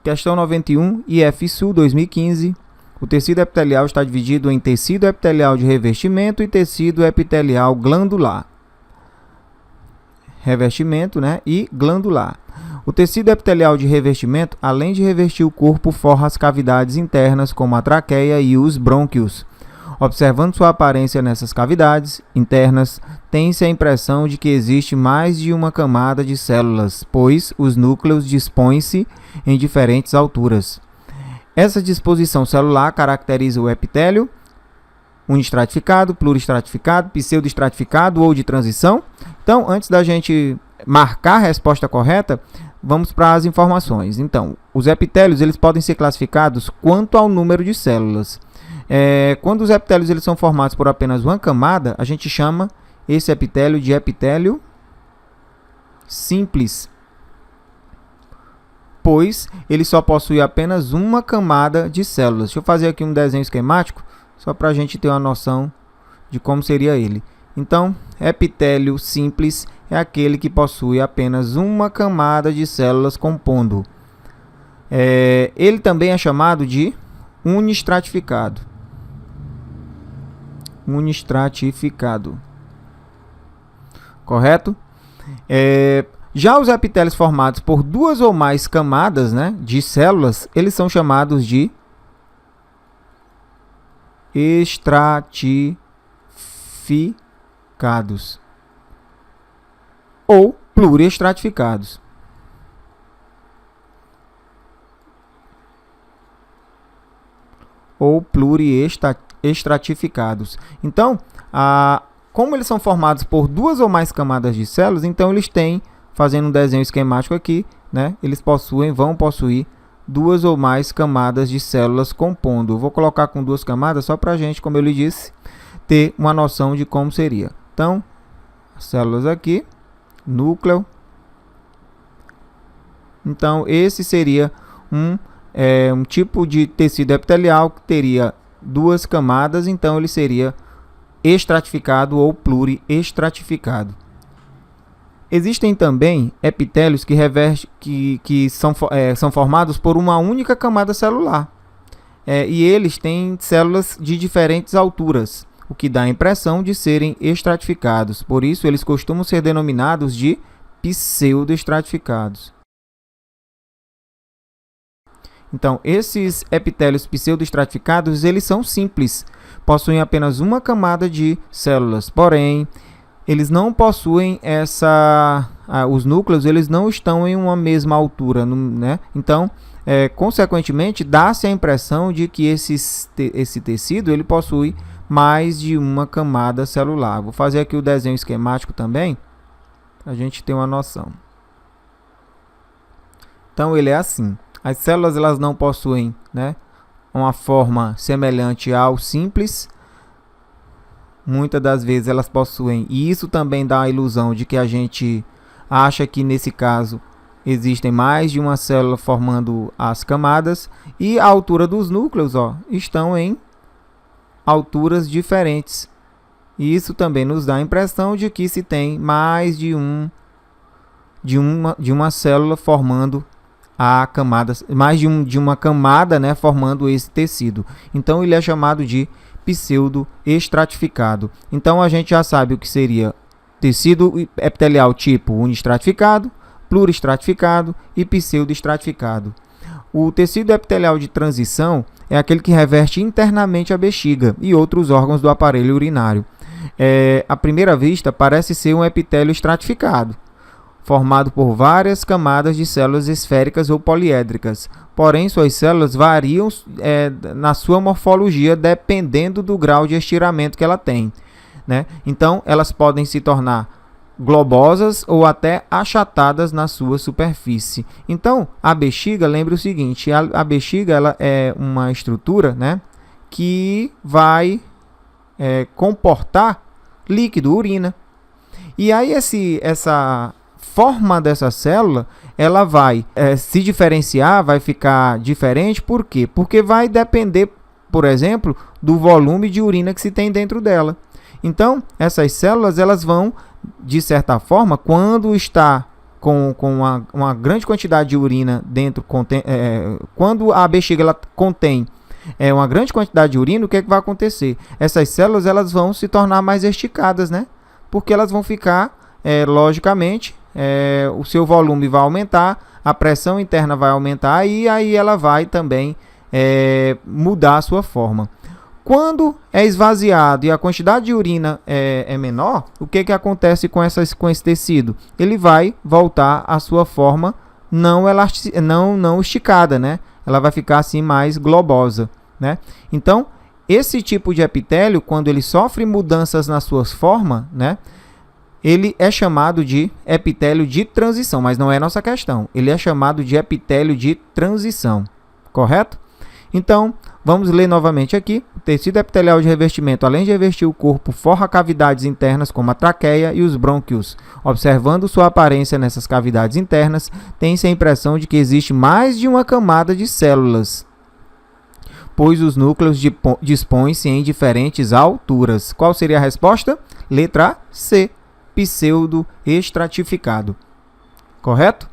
Questão 91, IF-SU 2015. O tecido epitelial está dividido em tecido epitelial de revestimento e tecido epitelial glandular. Revestimento, né? E glandular. O tecido epitelial de revestimento, além de revestir o corpo, forra as cavidades internas, como a traqueia e os brônquios. Observando sua aparência nessas cavidades internas, tem-se a impressão de que existe mais de uma camada de células, pois os núcleos dispõem-se em diferentes alturas. Essa disposição celular caracteriza o epitélio unistratificado, pluristratificado, pseudoestratificado ou de transição. Então, antes da gente marcar a resposta correta, vamos para as informações. Então, os epitélios eles podem ser classificados quanto ao número de células. Quando os epitélios eles são formados por apenas uma camada, a gente chama esse epitélio de epitélio simples, pois ele só possui apenas uma camada de células. Deixa eu fazer aqui um desenho esquemático, só para a gente ter uma noção de como seria ele. Então, epitélio simples é aquele que possui apenas uma camada de células compondo. Ele também é chamado de unistratificado. Unistratificado. Correto? Já os epitélios formados por duas ou mais camadas, né, de células, eles são chamados de estratificados ou pluriestratificados. Ou pluriestratificados. Então, como eles são formados por duas ou mais camadas de células, então eles têm, fazendo um desenho esquemático aqui, né, eles vão possuir duas ou mais camadas de células compondo. Eu vou colocar com duas camadas só para a gente, como eu lhe disse, ter uma noção de como seria. Então, as células aqui, núcleo. Então, esse seria um tipo de tecido epitelial que teria duas camadas, então ele seria estratificado ou pluriestratificado. Existem também epitélios que são formados por uma única camada celular. E eles têm células de diferentes alturas, o que dá a impressão de serem estratificados. Por isso, eles costumam ser denominados de pseudoestratificados. Então, esses epitélios pseudoestratificados, eles são simples, possuem apenas uma camada de células, porém, eles não possuem os núcleos, eles não estão em uma mesma altura, né? Então, consequentemente, dá-se a impressão de que esse tecido ele possui mais de uma camada celular. Vou fazer aqui o desenho esquemático também, para a gente ter uma noção. Então, ele é assim. As células elas não possuem, né, uma forma semelhante ao simples. Muitas das vezes elas possuem, e isso também dá a ilusão de que a gente acha que nesse caso existem mais de uma célula formando as camadas, e a altura dos núcleos, estão em alturas diferentes. E isso também nos dá a impressão de que se tem mais de uma célula formando a camada, mais de uma camada, né, formando esse tecido. Então ele é chamado de pseudoestratificado. Então a gente já sabe o que seria tecido epitelial tipo unistratificado, pluristratificado e pseudoestratificado. O tecido epitelial de transição é aquele que reveste internamente a bexiga e outros órgãos do aparelho urinário. À primeira vista parece ser um epitélio estratificado, formado por várias camadas de células esféricas ou poliédricas. Porém, suas células variam na sua morfologia dependendo do grau de estiramento que ela tem, né? Então, elas podem se tornar globosas ou até achatadas na sua superfície. Então, a bexiga, lembre o seguinte, a bexiga ela é uma estrutura, né, que vai comportar líquido, urina. E aí essa forma dessa célula, ela vai se diferenciar, vai ficar diferente. Por quê? Porque vai depender, por exemplo, do volume de urina que se tem dentro dela. Então, essas células, elas vão, de certa forma, quando está com uma grande quantidade de urina dentro, quando a bexiga ela contém uma grande quantidade de urina, o que é que vai acontecer? Essas células elas vão se tornar mais esticadas, né? Porque elas vão ficar, logicamente, o seu volume vai aumentar, a pressão interna vai aumentar e aí ela vai também mudar a sua forma. Quando é esvaziado e a quantidade de urina é menor, o que acontece com esse tecido? Ele vai voltar à sua forma não esticada, né? Ela vai ficar assim mais globosa, né? Então, esse tipo de epitélio, quando ele sofre mudanças nas suas formas, né? Ele é chamado de epitélio de transição, mas não é nossa questão. Ele é chamado de epitélio de transição, correto? Então, vamos ler novamente aqui. O tecido epitelial de revestimento, além de revestir o corpo, forra cavidades internas como a traqueia e os brônquios. Observando sua aparência nessas cavidades internas, tem-se a impressão de que existe mais de uma camada de células, pois os núcleos dispõem-se em diferentes alturas. Qual seria a resposta? Letra C, pseudo-estratificado. Correto?